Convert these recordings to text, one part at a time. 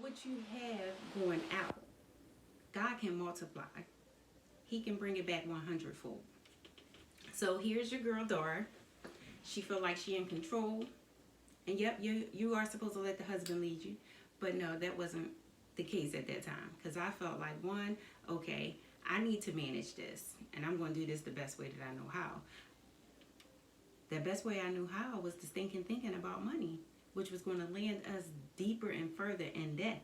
what you have going out, God can multiply. He can bring it back 100-fold. So here's your girl Dora. She feel like she in control. And yep, you are supposed to let the husband lead you. But no, that wasn't the case at that time. Because I felt like, one, okay, I need to manage this. And I'm going to do this the best way that I know how. The best way I knew how was to thinking about money, which was going to land us deeper and further in debt.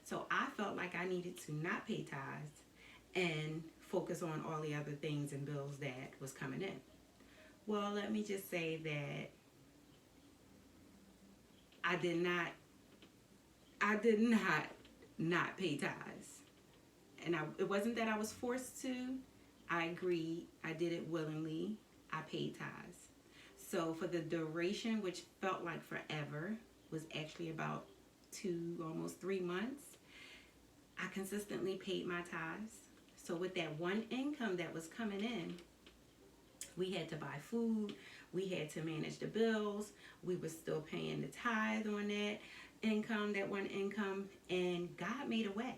So I felt like I needed to not pay tithes and focus on all the other things and bills that was coming in. Well, let me just say that I did not pay tithes. And it wasn't that I was forced to. I agreed. I did it willingly. I paid tithes. So for the duration, which felt like forever, was actually about 2, almost 3 months, I consistently paid my tithes. So with that one income that was coming in, we had to buy food, we had to manage the bills, we were still paying the tithe on that income, that one income, and God made a way.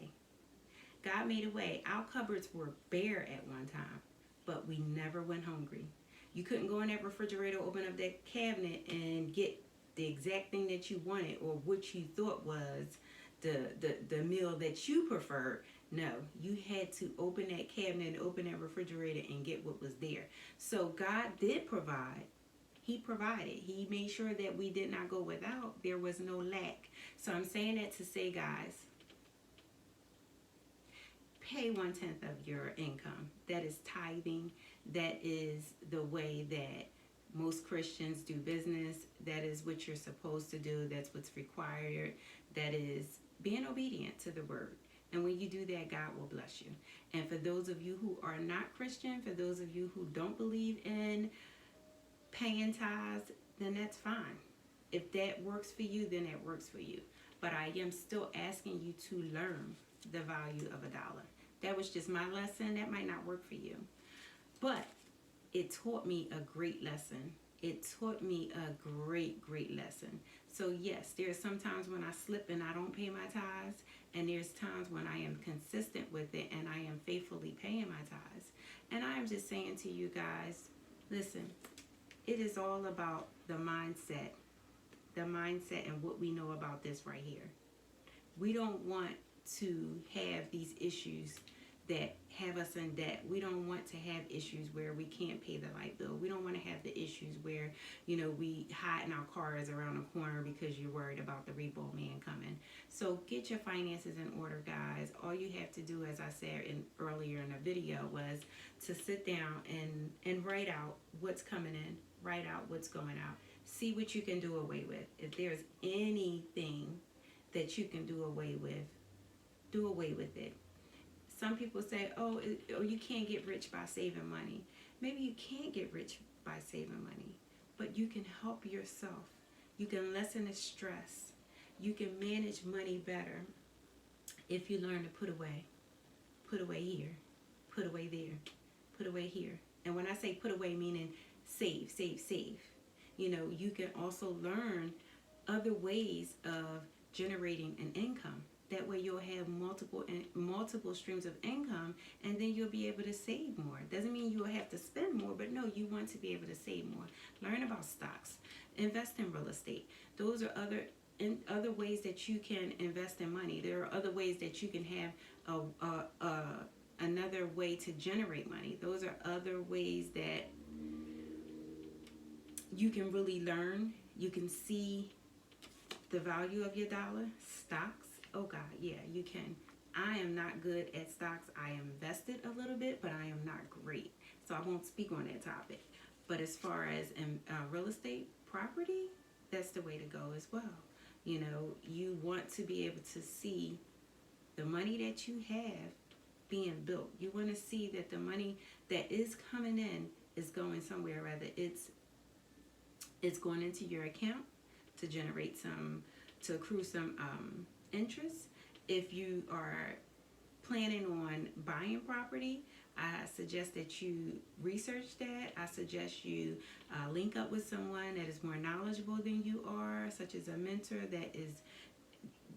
God made a way. Our cupboards were bare at one time, but we never went hungry. You couldn't go in that refrigerator, open up that cabinet, and get the exact thing that you wanted or what you thought was the meal that you preferred. No, you had to open that cabinet and open that refrigerator and get what was there. So God did provide. He provided. He made sure that we did not go without. There was no lack. So I'm saying that to say, guys, pay 1/10 of your income. That is tithing. That is the way that most Christians do business. That is what you're supposed to do. That's what's required. That is being obedient to the word. And when you do that, God will bless you. And for those of you who are not Christian, for those of you who don't believe in paying tithes, then that's fine. If that works for you, then that works for you. But I am still asking you to learn the value of $1. That was just my lesson. That might not work for you. But it taught me a great lesson. It taught me a great lesson. So yes, there's sometimes when I slip and I don't pay my tithes, and there's times when I am consistent with it and I am faithfully paying my tithes. And I am just saying to you guys, listen, it is all about the mindset and what we know about this right here. We don't want to have these issues that have us in debt. We don't want to have issues where we can't pay the light bill. We don't want to have the issues where, we hide in our cars around the corner because you're worried about the repo man coming. So get your finances in order, guys. All you have to do, as I said earlier in the video, was to sit down and write out what's coming in, write out what's going out. See what you can do away with. If there's anything that you can do away with, do away with it. Some people say, oh, you can't get rich by saving money. Maybe you can't get rich by saving money, but you can help yourself. You can lessen the stress. You can manage money better if you learn to put away. Put away here, put away there, put away here. And when I say put away, meaning save. You can also learn other ways of generating an income. That way you'll have multiple streams of income, and then you'll be able to save more. Doesn't mean you'll have to spend more, but no, you want to be able to save more. Learn about stocks, invest in real estate. Those are other ways that you can invest in money. There are other ways that you can have another way to generate money. Those are other ways that you can really learn. You can see the value of your dollar. Stocks. Oh God, yeah, you can. I am not good at stocks. I invested a little bit, but I am not great. So I won't speak on that topic. But as far as real estate, property, that's the way to go as well. You want to be able to see the money that you have being built. You want to see that the money that is coming in is going somewhere. Rather, it's going into your account to generate to accrue some interest. If you are planning on buying property, I suggest that you research that. I suggest you link up with someone that is more knowledgeable than you are, such as a mentor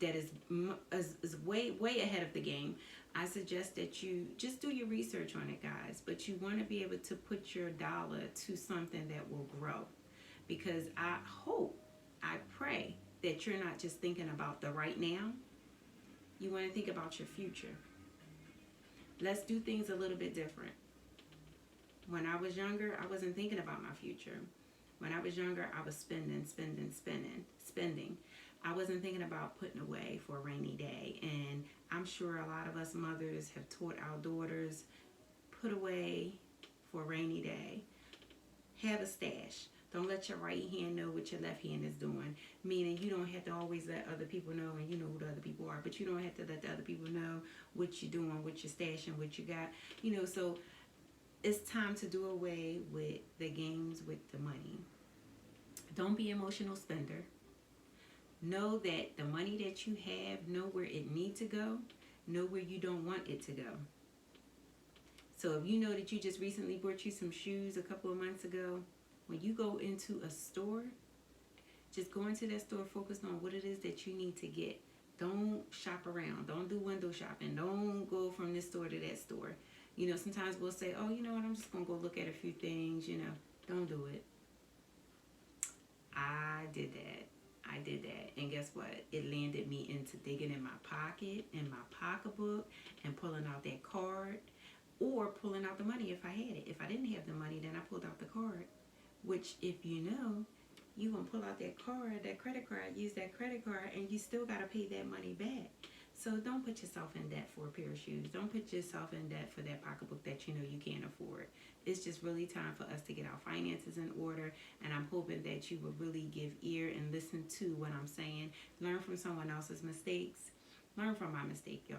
that is way ahead of the game, I suggest that you just do your research on it, guys. But you want to be able to put your dollar to something that will grow, because I pray that you're not just thinking about the right now. You want to think about your future. Let's do things a little bit different. When I was younger, I wasn't thinking about my future. When I was younger, I was spending. I wasn't thinking about putting away for a rainy day. And I'm sure a lot of us mothers have taught our daughters, put away for a rainy day. Have a stash. Don't let your right hand know what your left hand is doing. Meaning you don't have to always let other people know, and you know who the other people are, but you don't have to let the other people know what you're doing, what you're stashing, what you got. So it's time to do away with the games with the money. Don't be an emotional spender. Know that the money that you have, know where it needs to go, know where you don't want it to go. So if you know that you just recently bought you some shoes a couple of months ago, when you go into a store, just go into that store focused on what it is that you need to get. Don't shop around. Don't do window shopping. Don't go from this store to that store. Sometimes we'll say, oh, you know what, I'm just going to go look at a few things, Don't do it. I did that. And guess what? It landed me into digging in my pocket, in my pocketbook, and pulling out that card, or pulling out the money if I had it. If I didn't have the money, then I pulled out the card, which, if you know, you going to pull out that card, that credit card, use that credit card, and you still got to pay that money back. So don't put yourself in debt for a pair of shoes. Don't put yourself in debt for that pocketbook that you know you can't afford. It's just really time for us to get our finances in order, and I'm hoping that you will really give ear and listen to what I'm saying. Learn from someone else's mistakes. Learn from my mistake, y'all.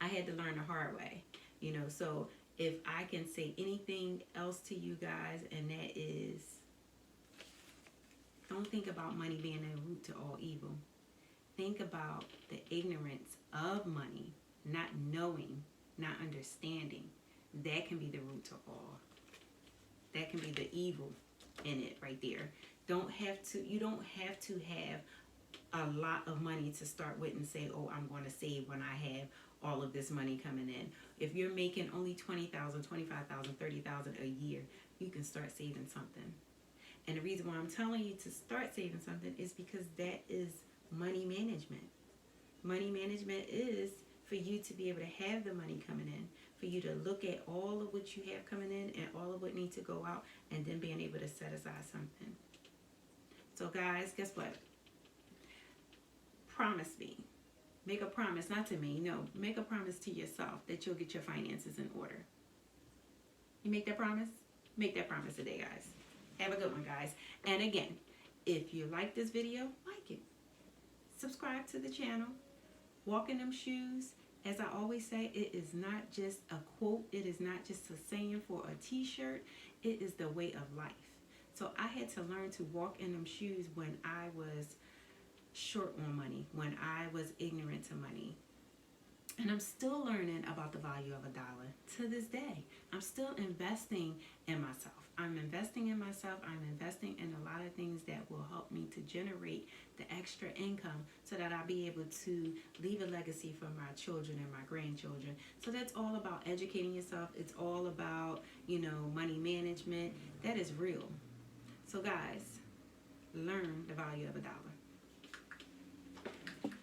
I had to learn the hard way. So if I can say anything else to you guys, and that is, don't think about money being the root to all evil. Think about the ignorance of money, not knowing, not understanding. That can be the root to all. That can be the evil in it right there. You don't have to have a lot of money to start with and say, oh, I'm going to save when I have all of this money coming in. If you're making only $20,000, $25,000, $30,000 a year, you can start saving something. And the reason why I'm telling you to start saving something is because that is money management. Money management is for you to be able to have the money coming in, for you to look at all of what you have coming in and all of what needs to go out, and then being able to set aside something. So guys, guess what? Promise me. Make a promise, not to me, no. Make a promise to yourself that you'll get your finances in order. You make that promise? Make that promise today, guys. Have a good one, guys. And again, if you like this video, like it. Subscribe to the channel. Walk in them shoes. As I always say, it is not just a quote. It is not just a saying for a t-shirt. It is the way of life. So I had to learn to walk in them shoes when I was short on money, when I was ignorant to money. And I'm still learning about the value of $1 to this day. I'm still investing in myself. I'm investing in myself. I'm investing in a lot of things that will help me to generate the extra income so that I'll be able to leave a legacy for my children and my grandchildren. So that's all about educating yourself. It's all about, money management. That is real. So guys, learn the value of $1.